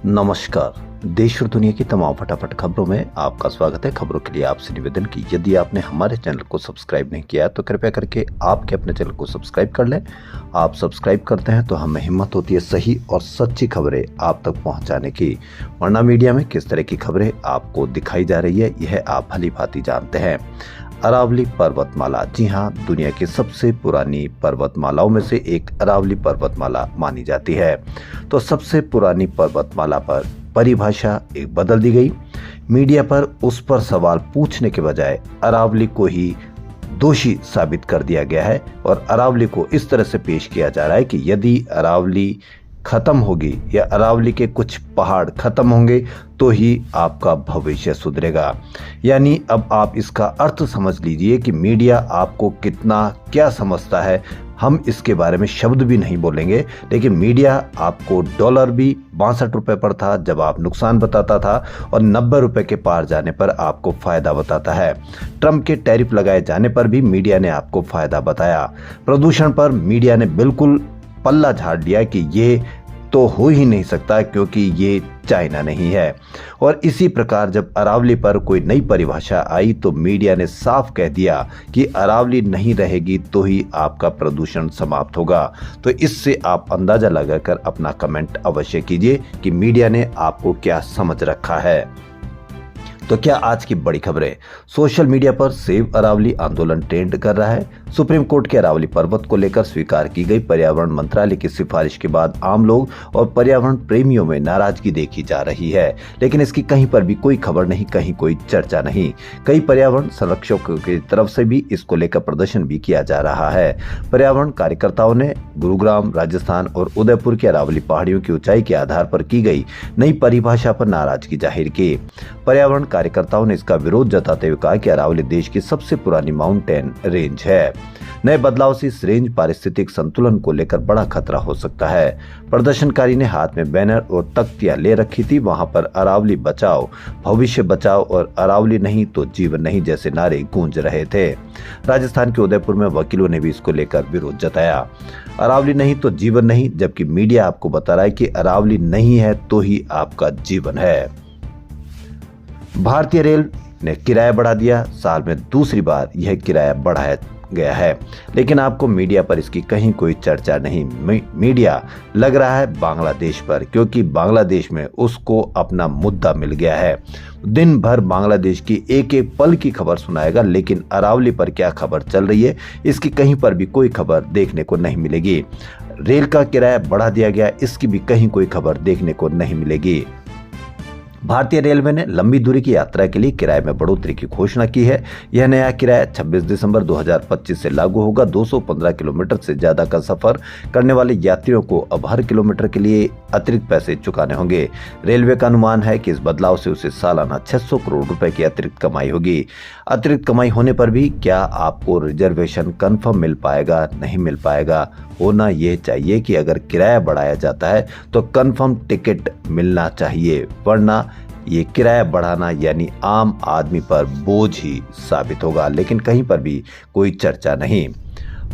नमस्कार। देश और दुनिया की तमाम फटाफट खबरों में आपका स्वागत है। खबरों के लिए आपसे निवेदन की यदि आपने हमारे चैनल को सब्सक्राइब नहीं किया है तो कृपया करके आपके अपने चैनल को सब्सक्राइब कर लें। आप सब्सक्राइब करते हैं तो हमें हिम्मत होती है सही और सच्ची खबरें आप तक पहुंचाने की। वरना मीडिया में किस तरह की खबरें आपको दिखाई जा रही है यह आप भली भांति जानते हैं। अरावली पर्वतमाला, जी हाँ, दुनिया की सबसे पुरानी पर्वतमालाओं में से एक अरावली पर्वतमाला मानी जाती है। तो सबसे पुरानी पर्वतमाला पर परिभाषा एक बदल दी गई। मीडिया पर उस पर सवाल पूछने के बजाय अरावली को ही दोषी साबित कर दिया गया है और अरावली को इस तरह से पेश किया जा रहा है कि यदि अरावली खत्म होगी या अरावली के कुछ पहाड़ खत्म होंगे तो ही आपका भविष्य सुधरेगा। यानी अब आप इसका अर्थ समझ लीजिए कि मीडिया आपको कितना क्या समझता है। हम इसके बारे में शब्द भी नहीं बोलेंगे, लेकिन मीडिया आपको डॉलर भी 62 रुपए पर था जब आप नुकसान बताता था और 90 रुपए के पार जाने पर आपको फायदा बताता है। ट्रंप के टैरिफ लगाए जाने पर भी मीडिया ने आपको फायदा बताया। प्रदूषण पर मीडिया ने बिल्कुल पल्ला झाड़ दिया कि ये तो हो ही नहीं सकता क्योंकि ये चाइना नहीं है। और इसी प्रकार जब अरावली पर कोई नई परिभाषा आई तो मीडिया ने साफ कह दिया कि अरावली नहीं रहेगी तो ही आपका प्रदूषण समाप्त होगा। तो इससे आप अंदाजा लगाकर अपना कमेंट अवश्य कीजिए कि मीडिया ने आपको क्या समझ रखा है। तो क्या आज की बड़ी खबरें। सोशल मीडिया पर सेव अरावली आंदोलन ट्रेंड कर रहा है। सुप्रीम कोर्ट के अरावली पर्वत को लेकर स्वीकार की गई पर्यावरण मंत्रालय की सिफारिश के बाद आम लोग और पर्यावरण प्रेमियों में नाराजगी देखी जा रही है, लेकिन इसकी कहीं पर भी कोई खबर नहीं, कहीं कोई चर्चा नहीं। कई पर्यावरण संरक्षकों की तरफ से भी इसको लेकर प्रदर्शन भी किया जा रहा है। पर्यावरण कार्यकर्ताओं ने गुरुग्राम, राजस्थान और उदयपुर की अरावली पहाड़ियों की ऊंचाई के आधार पर की गई नई परिभाषा पर नाराजगी जाहिर की। पर्यावरण कार्यकर्ताओं ने इसका विरोध जताते हुए कहा कि अरावली देश की सबसे पुरानी माउंटेन रेंज है। नए बदलाव से इस रेंज पारिस्थितिक संतुलन को लेकर बड़ा खतरा हो सकता है। प्रदर्शनकारी ने हाथ में बैनर और तख्तियां ले रखी थी। वहां पर अरावली बचाओ, भविष्य बचाओ और अरावली नहीं तो जीवन नहीं जैसे नारे गूंज रहे थे। राजस्थान के उदयपुर में वकीलों ने भी इसको लेकर विरोध जताया। अरावली नहीं तो जीवन नहीं, जबकि मीडिया आपको बता रहा है कि अरावली नहीं है तो ही आपका जीवन है। भारतीय रेल ने किराया बढ़ा दिया। साल में दूसरी बार यह किराया बढ़ाया गया है, लेकिन आपको मीडिया पर इसकी कहीं कोई चर्चा नहीं। मीडिया लग रहा है बांग्लादेश पर, क्योंकि बांग्लादेश में उसको अपना मुद्दा मिल गया है। दिन भर बांग्लादेश की एक एक पल की खबर सुनाएगा, लेकिन अरावली पर क्या खबर चल रही है इसकी कहीं पर भी कोई खबर देखने को नहीं मिलेगी। रेल का किराया बढ़ा दिया गया, इसकी भी कहीं कोई खबर देखने को नहीं मिलेगी। भारतीय रेलवे ने लंबी दूरी की यात्रा के लिए किराए में बढ़ोतरी की घोषणा की है। यह नया किराया 26 दिसंबर 2025 से लागू होगा। 215 किलोमीटर से ज्यादा का सफर करने वाले यात्रियों को अब हर किलोमीटर के लिए अतिरिक्त पैसे चुकाने होंगे। रेलवे का अनुमान है कि इस बदलाव से उसे सालाना 600 करोड़ रुपए की अतिरिक्त कमाई होगी। अतिरिक्त कमाई होने पर भी क्या आपको रिजर्वेशन कंफर्म मिल पाएगा? नहीं मिल पाएगा। होना यह चाहिए कि अगर किराया बढ़ाया जाता है तो कंफर्म टिकट मिलना चाहिए, वरना ये किराया बढ़ाना यानी आम आदमी पर बोझ ही साबित होगा। लेकिन कहीं पर भी कोई चर्चा नहीं।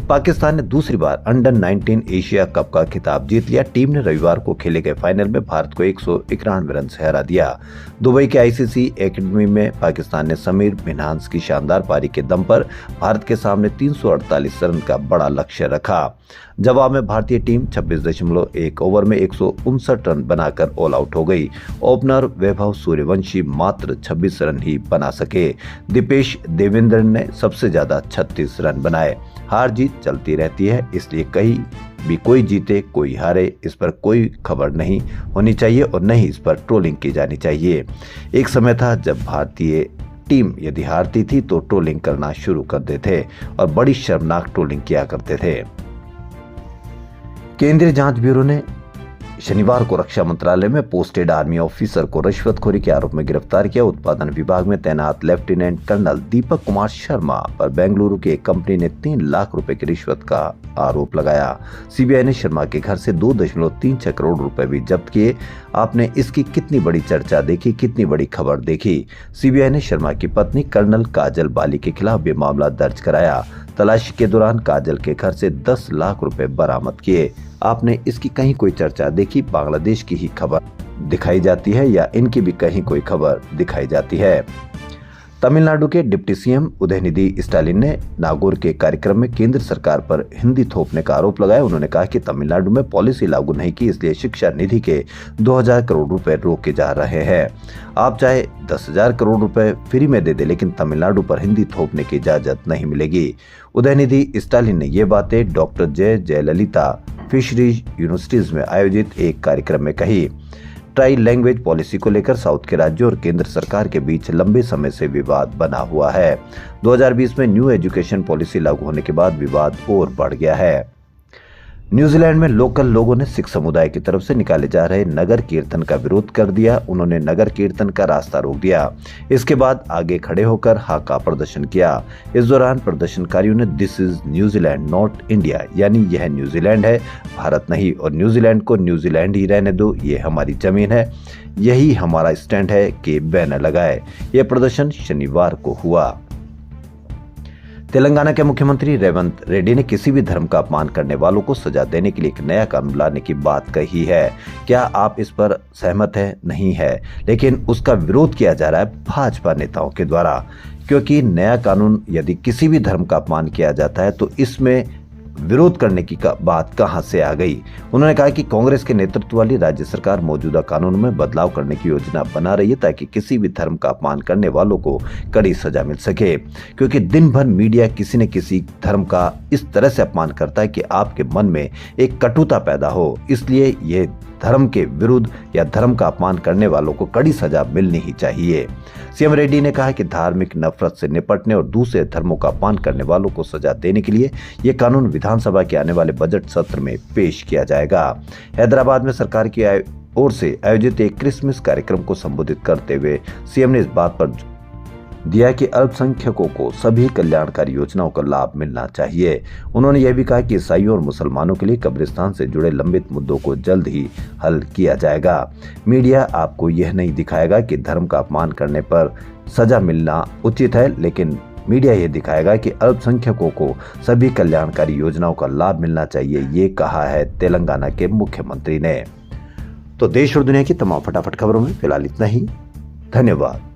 पाकिस्तान ने दूसरी बार अंडर 19 एशिया कप का खिताब जीत लिया। टीम ने रविवार को खेले गए फाइनल में भारत को 191 रन से हरा दिया। दुबई के आईसीसी एकेडमी में पाकिस्तान ने समीर मिन्हास की शानदार पारी के दम पर भारत के सामने 348 रन का बड़ा लक्ष्य रखा। जवाब में भारतीय टीम 26.1 ओवर में 159 रन बनाकर ऑल आउट हो गई। ओपनर वैभव सूर्यवंशी मात्र 26 रन ही बना सके। दीपेश देवेंद्र ने सबसे ज्यादा 36 रन बनाए। हार जीत चलती रहती है, इसलिए कहीं भी कोई जीते कोई हारे इस पर कोई खबर नहीं होनी चाहिए और नहीं इस पर ट्रोलिंग की जानी चाहिए। एक समय था जब भारतीय टीम यदि हारती थी तो ट्रोलिंग करना शुरू कर देते थे और बड़ी शर्मनाक ट्रोलिंग किया करते थे। केंद्रीय जांच ब्यूरो ने शनिवार को रक्षा मंत्रालय में पोस्टेड आर्मी ऑफिसर को रिश्वतखोरी के आरोप में गिरफ्तार किया। उत्पादन विभाग में तैनात लेफ्टिनेंट कर्नल दीपक कुमार शर्मा पर बेंगलुरु की एक कंपनी ने 3 लाख रुपए की रिश्वत का आरोप लगाया। सीबीआई ने शर्मा के घर से 2.36 करोड़ रुपए भी जब्त किए। आपने इसकी कितनी बड़ी चर्चा देखी, कितनी बड़ी खबर देखी। सीबीआई ने शर्मा की पत्नी कर्नल काजल बाली के खिलाफ भी मामला दर्ज कराया। तलाशी के दौरान काजल के घर से 10 लाख रुपए बरामद किए। आपने इसकी कहीं कोई चर्चा देखी? बांग्लादेश की ही खबर। दिखाई जाती है या इनकी भी कहीं कोई खबर दिखाई जाती है। तमिलनाडु के डिप्टी सीएम उदयनिधि स्टालिन ने नागौर के कार्यक्रम में केंद्र सरकार पर हिंदी थोपने का आरोप लगाया। उन्होंने कहा कि तमिलनाडु में पॉलिसी लागू नहीं की, इसलिए शिक्षा निधि के 2000 करोड़ रुपए रोके जा रहे हैं। आप चाहे 10,000 करोड़ रुपए फ्री में दे दे, लेकिन तमिलनाडु पर हिंदी थोपने की इजाजत नहीं मिलेगी। उदयनिधि स्टालिन ने ये बातें डॉक्टर जयललिता फिशरीज यूनिवर्सिटीज में आयोजित एक कार्यक्रम में कही। ट्राई लैंग्वेज पॉलिसी को लेकर साउथ के राज्यों और केंद्र सरकार के बीच लंबे समय से विवाद बना हुआ है। 2020 में न्यू एजुकेशन पॉलिसी लागू होने के बाद विवाद और बढ़ गया है। न्यूजीलैंड में लोकल लोगों ने सिख समुदाय की तरफ से निकाले जा रहे नगर कीर्तन का विरोध कर दिया। उन्होंने नगर कीर्तन का रास्ता रोक दिया। इसके बाद आगे खड़े होकर हाका प्रदर्शन किया। इस दौरान प्रदर्शनकारियों ने this is New Zealand not India, यानी यह न्यूजीलैंड है, भारत नहीं, और न्यूजीलैंड को न्यूजीलैंड ही रहने दो, ये हमारी जमीन है, यही हमारा स्टैंड है के बैनर लगाए। यह प्रदर्शन शनिवार को हुआ। तेलंगाना के मुख्यमंत्री रेवंत रेड्डी ने किसी भी धर्म का अपमान करने वालों को सजा देने के लिए एक नया कानून लाने की बात कही है। क्या आप इस पर सहमत है? नहीं है, लेकिन उसका विरोध किया जा रहा है भाजपा नेताओं के द्वारा, क्योंकि नया कानून यदि किसी भी धर्म का अपमान किया जाता है तो इसमें विरोध करने की बात कहां से आ गई। उन्होंने कहा कि कांग्रेस के नेतृत्व वाली राज्य सरकार मौजूदा कानून में बदलाव करने की योजना बना रही है ताकि किसी भी धर्म का अपमान करने वालों को कड़ी सजा मिल सके, क्योंकि दिन भर मीडिया किसी न किसी धर्म का इस तरह से अपमान करता है कि आपके मन में एक कटुता पैदा हो। इसलिए ये धर्म के विरुद्ध या धर्म का अपमान करने वालों को कड़ी सजा मिलनी ही चाहिए। सीएम रेड्डी ने कहा कि धार्मिक नफरत से निपटने और दूसरे धर्मों का अपमान करने वालों को सजा देने के लिए ये कानून विधानसभा के आने वाले बजट सत्र में पेश किया जाएगा। हैदराबाद में सरकार की ओर से आयोजित एक क्रिसमस कार्यक्रम को संबोधित करते हुए सीएम ने इस बात पर दिया कि अल्पसंख्यकों को सभी कल्याणकारी योजनाओं का लाभ मिलना चाहिए। उन्होंने यह भी कहा कि ईसाइयों और मुसलमानों के लिए कब्रिस्तान से जुड़े लंबित मुद्दों को जल्द ही हल किया जाएगा। मीडिया आपको यह नहीं दिखाएगा कि धर्म का अपमान करने पर सजा मिलना उचित है, लेकिन मीडिया ये दिखाएगा कि अल्पसंख्यकों को सभी कल्याणकारी योजनाओं का लाभ मिलना चाहिए, ये कहा है तेलंगाना के मुख्यमंत्री ने। तो देश और दुनिया की तमाम फटाफट खबरों में फिलहाल इतना ही। धन्यवाद।